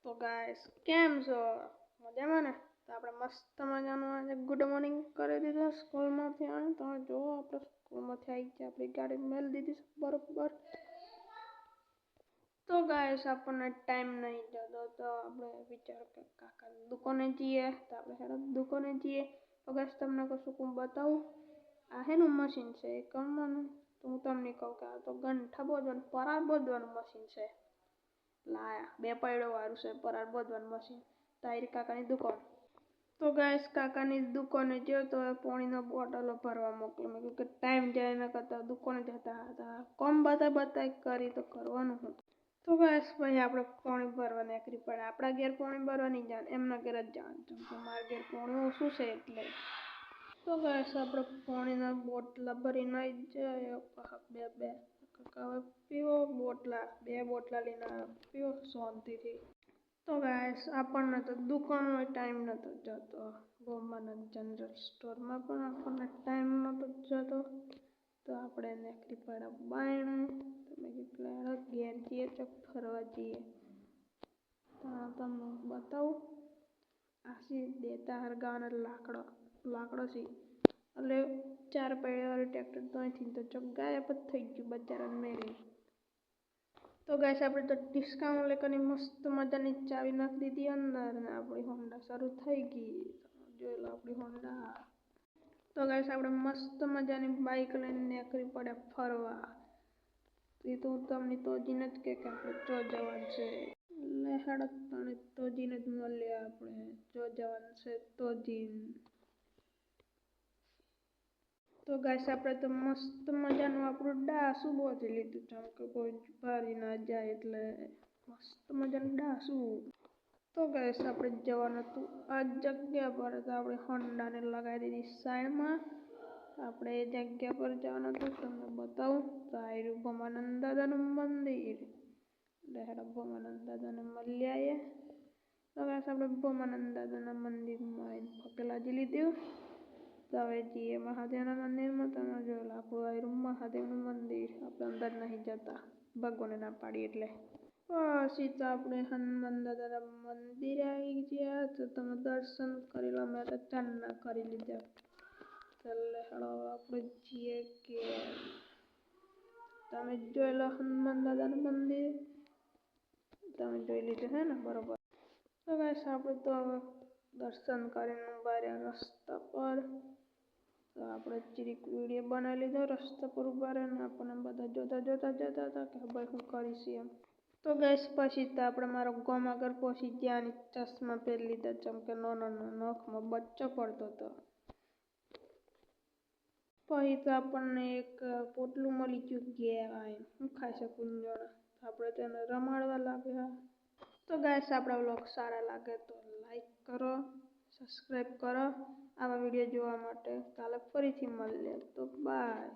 તો ગાઈસ કેમ છો? મજામાં ને? તો આપણે મસ્ત મજાનું આજે ગુડ મોર્નિંગ કરી દીધું સ્કૂલમાંથી આવે તમે જો આપણે સ્કૂલમાંથી આવી ગયા આપણી ગાડી મેળ દીધી બરોબર. તો ગાઈસ આપણને ટાઈમ નહીં જતો તો આપણે વિચાર કે કાકાની દુકાને જઈએ તો આપણે હેડો દુકાને જઈએ. તો ગાઈસ તમને કશું બતાવું આ હેનું મશીન છે એ કમવાનું તો હું તમને કહું કે આ તો ગંઠા બોધવાનું પરાર બોધવાનું મશીન છે. લાયા 2 પૈડો વાળું છે પરાર બોધવાનું મશીન. તારી કાકાની દુકાન. તો ગાઈસ કાકાની દુકાને ગયો તો પાણીનો બોટલો ભરવા મોકલ્યો. મેં કીધું કે ટાઈમ જાય એના કરતાં દુકાને જતા હતા કોમ બતા કરી તો કરવાનું હું. તો ગાઈસ પછી આપણે પાણી ભરવા નીકળી પડે. આપણા ઘેર પાણી ભરવા નહીં જવાનું એમના ઘેર જ જવાનું કેમ કે મારા ઘેર પાણી ઓછું છે એટલે. તો ગાઈસ આપણે પાણીના બોટલા ભરીને આવી જાય બે કાકા પીવો બોટલા 2 બોટલા લઈને પીવો શાંતિથી. તો ગાઈસ આપણને તો દુકાનનો ટાઈમ નતો જતો. ગોમાનંદ જનરલ સ્ટોરમાં પણ આપણને ટાઈમ નતો જતો. તો આપણે નીકળી પડ્યા બાયણે. તમે કેટલા ઘેર જઈએ તો ફરવા જઈએ. તો તમને બતાવું આ સી દેતા હરગાવાનો લાકડો છે એટલે 4 પૈડાવાળું ટ્રેક્ટર તો અહીંથી તો ચોક ગાયબ જ થઈ ગયું બચારાને મેળી. તો ગાઈસ આપણે તો ડિસ્કાઉન્ટ લેકરની મસ્ત મજાની ચાવી નાખી દીધી અંદર ને આપણી હોન્ડા શરૂ થઈ ગઈ. જોઈ લો આપણી હોન્ડા. તો ગાઈસ આપણે મસ્ત મજાની બાઇક લઈને નીકળી પડ્યા ફરવા. એ તો તમને તોજીને જ કે આપણે જો જવાનું છે એટલે હેડો તને તોજીને જ મળીએ આપણે જો જવાનું છે તોજીન. તો ગાઈસ આપણે તો મસ્ત મજાનું આપણું ડાસું બોધી લીધું જેમ કે કોઈ ભારી ના જાય એટલે મસ્ત મજાનું ડાસું. તો ગાઈસ આપણે જવાનું હતું આ જગ્યા પર તો આપણે હોન્ડાને લગાવી દીધી સાઈડમાં. આપણે એ જગ્યા પર જવાનું હતું તમને બતાવું તો આયરું ભોમાનંદ દાદાનું મંદિર. એટલે હેડો ભોમાનંદ દાદાને મળી આવીએ. તો ગાઈસ આપણે ભોમાનંદ દાદાના મંદિરમાં આવીને પગલાજી લીધું. તો હવે જઈએ મહાદેવના મંદિરમાં. તમે જોયેલું આપણું આયરું મહાદેવનું મંદિર. આપણે અંદર નહીં જતા ભગવાને ના પાડી એટલે. પછી તો આપણે હનુમાન દાદાના મંદિરે આવી ગયા તો તમે દર્શન કરી લો. મેં તો ચાંદના કરી લીધા. એટલે હેડો આપણે જઈએ કે તમે જોઈ લો હનુમાન દાદાનું મંદિર. તમે જોઈ લીધું હે ને બરોબર. તો ગાઈસ આપણે તો દર્શન કરીને ઉભા રહ્યા રસ્તા પર. તો આપણે ચીરીક વિડીયો બનાવી લીધો રસ્તા પર ઉભા રહીને આપણને બધા જોતા હતા કે ભાઈ શું કરીશ એમ. તો ગાઈસ પછી તો આપણે મારો ગામ આગળ પહોંચી ગયા અને ચશ્મા પહેરી લીધા જેમ કે નાનો નખમાં બચ્ચો પડતો હતો. પછી તો આપણને એક પોટલું મળી ગયું ઘેર આવીને હું ખાઈ શકું જણ. આપણે તેને રમાડવા લાગ્યા. તો ગાઈસ આપણા વ્લોગ સારા લાગે તો લાઈક કરો સબસ્ક્રાઈબ કરો આવા વિડીયો જોવા માટે. કાલે ફરીથી મળીએ તો બાય.